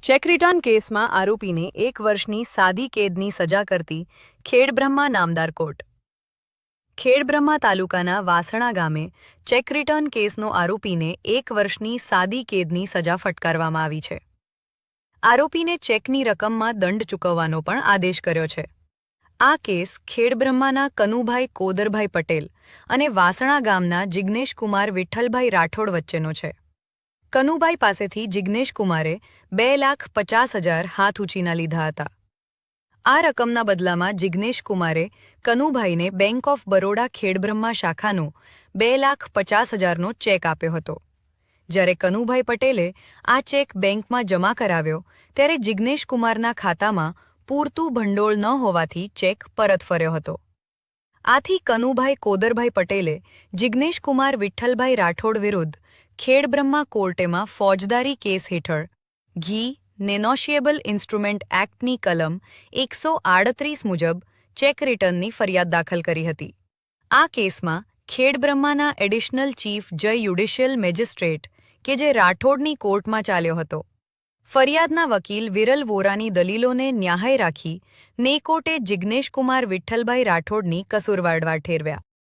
Cheque return કેસમાં આરોપીને 1 વર્ષની સાદી કેદની સજા કરતી ખેડબ્રહ્મા નામદાર કોર્ટ. ખેડબ્રહ્મા તાલુકાના વાસણા ગામે ચેક રિટર્ન કેસનો આરોપીને 1 વર્ષની સાદી કેદની સજા ફટકારવામાં આવી છે. આરોપીને ચેકની રકમમાં દંડ ચૂકવવાનો પણ આદેશ કર્યો છે. આ કેસ ખેડબ્રહ્માના કનુભાઈ કોદરભાઈ પટેલ અને વાસણા ગામના જિગ્નેશકુમાર વિઠ્ઠલભાઈ રાઠોડ વચ્ચેનો છે. કનુભાઈ પાસેથી જિગ્નેશકુમારે 2,50,000 હાથ ઉછીના લીધા હતા. આ રકમના બદલામાં જિગ્નેશકુમારે કનુભાઈને બેંક ઓફ બરોડા ખેડબ્રહ્મા શાખાનો 2,50,000નો ચેક આપ્યો હતો. જ્યારે કનુભાઈ પટેલે આ ચેક બેંકમાં જમા કરાવ્યો ત્યારે જિગ્નેશકુમારના ખાતામાં પૂરતું ભંડોળ ન હોવાથી ચેક પરત ફર્યો હતો. આથી કનુભાઈ કોદરભાઈ પટેલે જિગ્નેશકુમાર વિઠ્ઠલભાઈ રાઠોડ વિરુદ્ધ ખેડબ્રહ્મા કોર્ટેમાં ફોજદારી કેસ હેઠળ ઘી નેનોશિયેબલ ઇન્સ્ટ્રુમેન્ટ એક્ટની કલમ 138 મુજબ ચેક રિટર્નની ફરિયાદ દાખલ કરી હતી. આ કેસમાં ખેડબ્રહ્માના એડિશનલ ચીફ જ્યુડિશિયલ મેજિસ્ટ્રેટ કે જે રાઠોડની કોર્ટમાં ચાલ્યો હતો. ફરિયાદના વકીલ વિરલ વોરાની દલીલોને ન્યાય રાખી ને કોર્ટે જિગ્નેશકુમાર વિઠ્ઠલભાઈ રાઠોડની કસૂરવાર ઠેરવ્યા.